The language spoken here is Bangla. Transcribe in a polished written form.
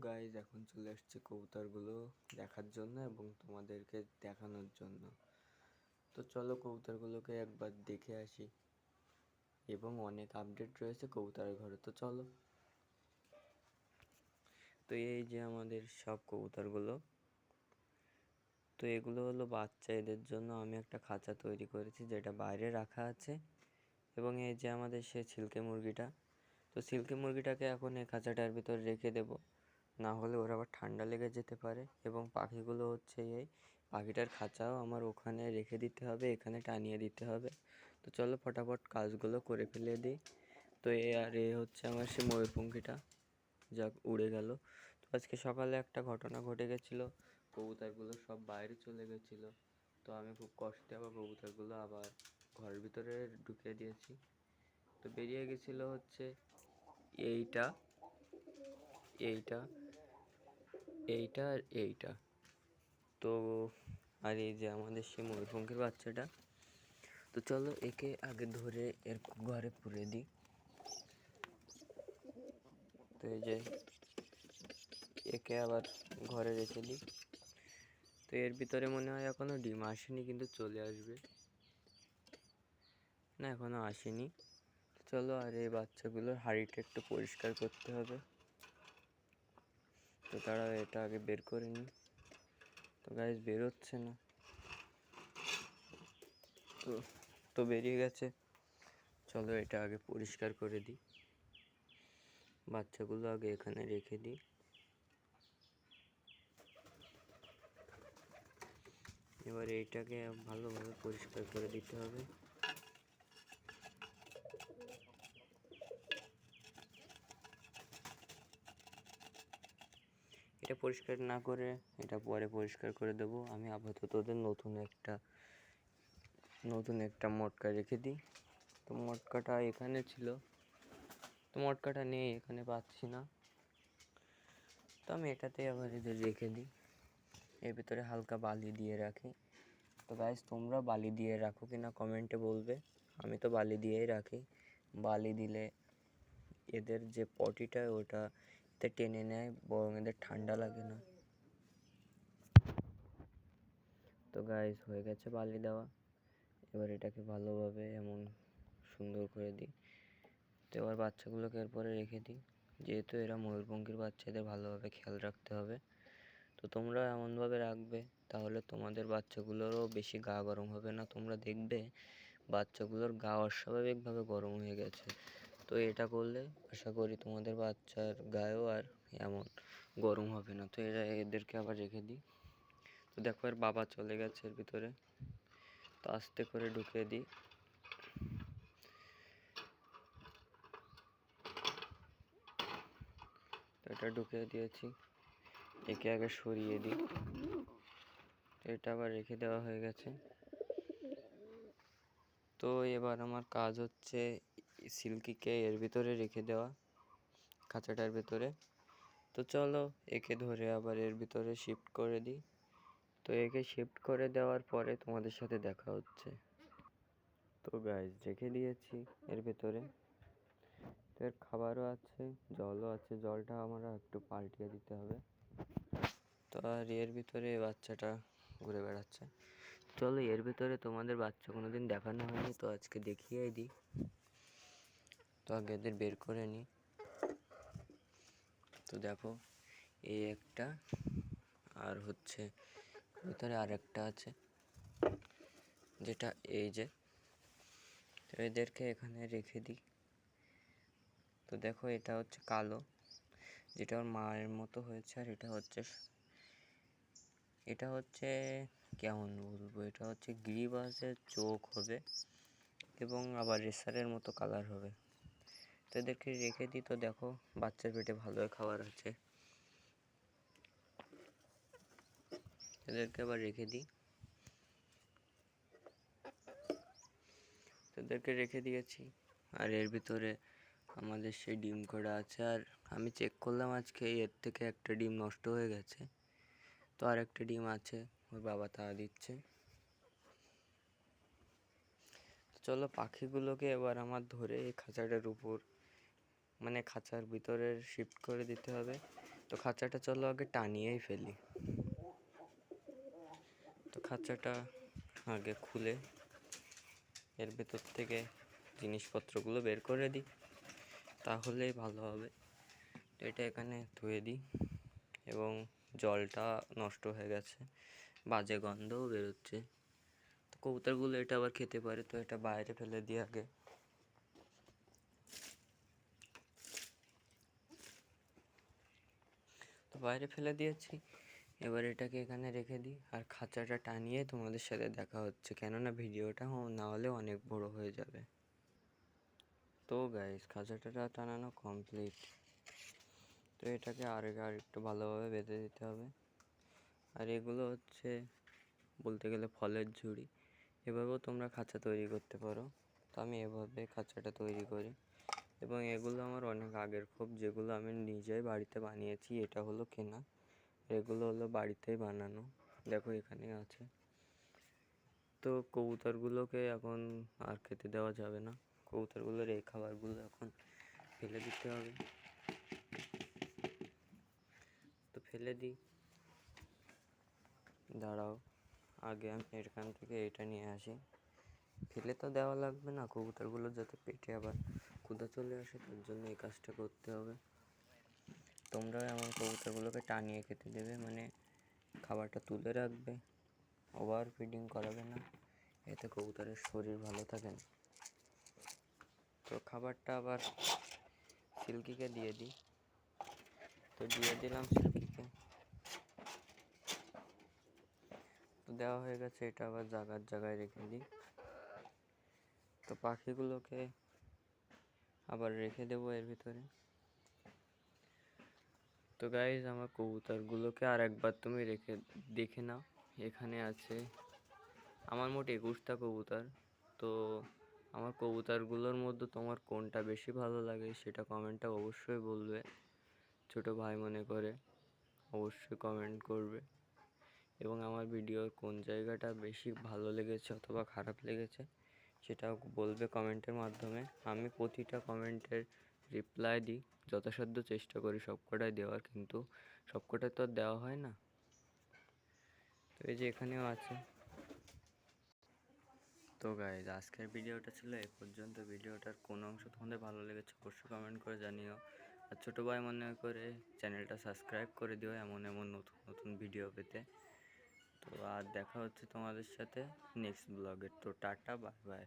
গাইজ এখন চলে আসছে কবুতরগুলো দেখার জন্য এবং তোমাদেরকে দেখানোর জন্য। তো চলো কবুতরগুলোকে একবার দেখে আসি এবং অনেক আপডেট রয়েছে কবুতরের ঘরে। তো চলো। তো এই যে আমাদের সব কবুতরগুলো, তো এগুলো হলো বাচ্চা। এদের জন্য আমি একটা খাঁচা তৈরি করেছি যেটা বাইরে রাখা আছে। এবং এই যে আমাদের সে সিল্কি মুরগিটা, তো সিল্কি মুরগিটাকে এখন এই খাঁচাটার ভিতর রেখে দেবো, না হলে ওর আবার ঠান্ডা লেগে যেতে পারে। এবং পাখিগুলো হচ্ছে এই পাখিটার খাঁচাও আমার ওখানে রেখে দিতে হবে, এখানে টানিয়ে দিতে হবে। তো চলো ফটাফট কাজগুলো করে ফেলে দিই। তো এ হচ্ছে আমার সে ময়ূরপঙ্খীটা, যা উড়ে গেল। তো আজকে সকালে একটা ঘটনা ঘটে গেছিলো, কবুতরগুলো সব বাইরে চলে গেছিলো। তো আমি খুব কষ্টে আবার কবুতরগুলো আবার ঘরের ভিতরে ঢুকিয়ে দিয়েছি। তো বেরিয়ে গেছিলো হচ্ছে এইটা এইটা এইটা আর এইটা। তো আর এই যে আমাদের সে ময়ূরপঙ্খীর বাচ্চাটা। তো চলো একে আগে ধরে এর ঘরে পুরে দিই। তো এই যে একে আবার ঘরে রেখে দিই। তো এর ভিতরে মনে হয় এখনো ডিম আসেনি, কিন্তু চলে আসবে। না, এখনো আসেনি। চলো আর এই বাচ্চাগুলোর হাঁড়িটা একটু পরিষ্কার করতে হবে। তো তারা এটা আগে বের করে নিই। তো গাইস বেরোচ্ছে না, তো বেরিয়ে গেছে। চলো এটা আগে পরিষ্কার করে দিই, বাচ্চাগুলো আগে এখানে রেখে দিই। এবার এইটাকে ভালোভাবে পরিষ্কার করে দিতে হবে। এটা পরিষ্কার না করে এটা পরে পরিষ্কার করে দেবো। আমি আপাতত ওদের নতুন একটা মটকা রেখে দিই। তো মটকাটা এখানে ছিল, তো মটকাটা নেই, এখানে পাচ্ছি না। তো আমি এটাতে আবার এদের রেখে দিই। এর ভিতরে হালকা বালি দিয়ে রাখি। তো গাইস তোমরা বালি দিয়ে রাখো কিনা কমেন্টে বলবে। আমি তো বালি দিয়েই রাখি। বালি দিলে এদের যে পটিটা ওটা এতে টেনে নেয়, বরং এদের ঠান্ডা লাগে না। তো গাইস হয়ে গেছে বালি দেওয়া। এবার এটাকে ভালোভাবে এমন সুন্দর করে দিই। তো এবার বাচ্চাগুলোকে এরপরে রেখে দিই। যেহেতু এরা ময়ূরপঙ্খীর বাচ্চা, এদের ভালোভাবে খেয়াল রাখতে হবে। তো তোমরা এমনভাবে রাখবে, তাহলে তোমাদের বাচ্চাগুলোরও বেশি গা গরম হবে না। তোমরা দেখবে বাচ্চাগুলোর গা অস্বাভাবিকভাবে গরম হয়ে গেছে। তো এটা করলে আশা করি তোমাদের বাচ্চার গায়েও আর এমন গরম হবে না। তো এদেরকে আবার রেখে দিই। তো দেখো এর বাবা চলে গেছে এর ভিতরে, তো আস্তে করে ঢুকিয়ে দিই। তো এটা ঢুকিয়ে দিয়েছি, একে আগে সরিয়ে দিই। এটা আবার রেখে দেওয়া হয়ে গেছে। তো এবার আমার কাজ হচ্ছে সিল্কিকে এর ভিতরে রেখে দেওয়া, খাঁচাটার ভিতরে। তো চলো একে ধরে আবার এর ভিতরে শিফট করে দিই। তো একে শিফট করে দেওয়ার পরে তোমাদের সাথে দেখা হচ্ছে। তো গাইস রেখে দিয়েছি এর ভেতরে। তো এর খাবারও আছে, জলও আছে, জলটা আমরা একটু পাল্টিয়ে দিতে হবে। তো আর এর ভিতরে বাচ্চাটা ঘুরে বেড়াচ্ছে। চলো এর ভিতরে তোমাদের বাচ্চা কোনোদিন দেখানো হয়নি, তো আজকে দেখিয়ে দিই। তো আগে এদের বের করে নিই। তো দেখো এই একটা, আর হচ্ছে ভিতরে আর একটা আছে, যেটা এই যে। তো এদেরকে এখানে রেখে দিই। তো দেখো এটা হচ্ছে কালো, যেটা ওর মায়ের মতো হয়েছে। আর এটা হচ্ছে কেমন বলবো, এটা হচ্ছে গিরিবাজের চোখ হবে এবং আবার রেসারের মতো কালার হবে। তো এদেরকে রেখে দিই। তো দেখো বাচ্চার পেটে ভালোই খাবার আছে, এদেরকে আবার রেখে দিই। এদেরকে রেখে দিয়েছি। আর এর ভিতরে আমাদের সেই ডিম করা আছে। আর আমি চেক করলাম আজকে এর থেকে একটা ডিম নষ্ট হয়ে গেছে, তো আর একটা ডিম আছে, ওর বাবা তা দিচ্ছে। চলো পাখিগুলোকে এবার আমার ধরে এই খাঁচাটার উপর, মানে খাঁচার ভিতরে শিফট করে দিতে হবে। তো খাঁচাটা চলো আগে টানিয়েই ফেলি। তো খাঁচাটা আগে খুলে এর ভেতর থেকে জিনিসপত্রগুলো বের করে দিই, তাহলেই ভালো হবে। তো এটা এখানে ধুয়ে দিই, এবং জলটা নষ্ট হয়ে গেছে, বাজে গন্ধও বেরোচ্ছে। তো কবুতরগুলো এটা আবার খেতে পারে, তো এটা বাইরে ফেলে দিই আগে। তো বাইরে ফেলে দিয়েছি, এবার এটাকে এখানে রেখে দিই, আর খাঁচাটা টানিয়ে তোমাদের সাথে দেখা হচ্ছে, কেননা ভিডিওটা না হলে অনেক বড় হয়ে যাবে। তো গাইস, খাঁচাটা টানানো কমপ্লিট। তো এটাকে আর একটু ভালোভাবে বেঁধে দিতে হবে। আর এগুলো হচ্ছে বলতে গেলে ফলের ঝুড়ি, এভাবেও তোমরা খাঁচা তৈরি করতে পারো। তো আমি এভাবে খাঁচাটা তৈরি করি, এবং এগুলো আমার অনেক আগের খোপ, যেগুলো আমি নিজেই বাড়িতে বানিয়েছি। এটা হলো কেনা, এগুলো হলো বাড়িতেই বানানো, দেখো এখানে আছে। তো কবুতরগুলোকে এখন আর খেতে দেওয়া যাবে না, কবুতরগুলোর এই খাবারগুলো এখন ফেলে দিতে হবে। তো ফেলে দিই, দাঁড়াও, আগে আমি এখান থেকে এটা নিয়ে আসি। ফেলে তো দেওয়া লাগবে না, কবুতরগুলো যাতে পেটে আবার ক্ষুধা চলে আসে, তার জন্য এই কাজটা করতে হবে। তোমরাও এমন কবুতরগুলোকে টানিয়ে খেতে দেবে, মানে খাবারটা তুলে রাখবে, ওভার ফিডিং করাবে না, এতে কবুতরের শরীর ভালো থাকে না। তো খাবারটা আবার সিল্কিকে দিয়ে দিই। তো দিয়ে দিলাম সিল্কিকে, তো দেওয়া হয়ে গেছে। এটা আবার জায়গায় রেখে দিই। তো পাখিগুলোকে আবার রেখে দেবো এর ভিতরে। তো গাইজ, আমার কবুতরগুলোকে আর একবার তুমি দেখে নাও। এখানে আছে আমার মোট 21টা কবুতর। তো আমার কবুতরগুলোর মধ্যে তোমার কোনটা বেশি ভালো লাগে সেটা কমেন্টটা অবশ্যই বলবে, ছোটো ভাই মনে করে অবশ্যই কমেন্ট করবে। এবং আমার ভিডিওর কোন জায়গাটা বেশি ভালো লেগেছে অথবা খারাপ লেগেছে সেটাও বলবে কমেন্টের মাধ্যমে। আমি প্রতিটা কমেন্টের রিপ্লাই দিই, যথাসাধ্য চেষ্টা করি সবকটাই দেওয়ার, কিন্তু সবকটাই তো আর দেওয়া হয় না। তো এই যে এখানেও আছে। তো গাইজ, আজকের ভিডিওটা ছিল এই পর্যন্ত। ভিডিওটার কোন অংশ তোমাদের ভালো লেগেছে অবশ্যই কমেন্ট করে জানিও। আর ছোটো ভাই মনে করে চ্যানেলটা সাবস্ক্রাইব করে দিও এমন নতুন নতুন ভিডিও পেতে। তো আর দেখা হচ্ছে তোমাদের সাথে নেক্সট ব্লগে। তো টাটা, বাই বাই।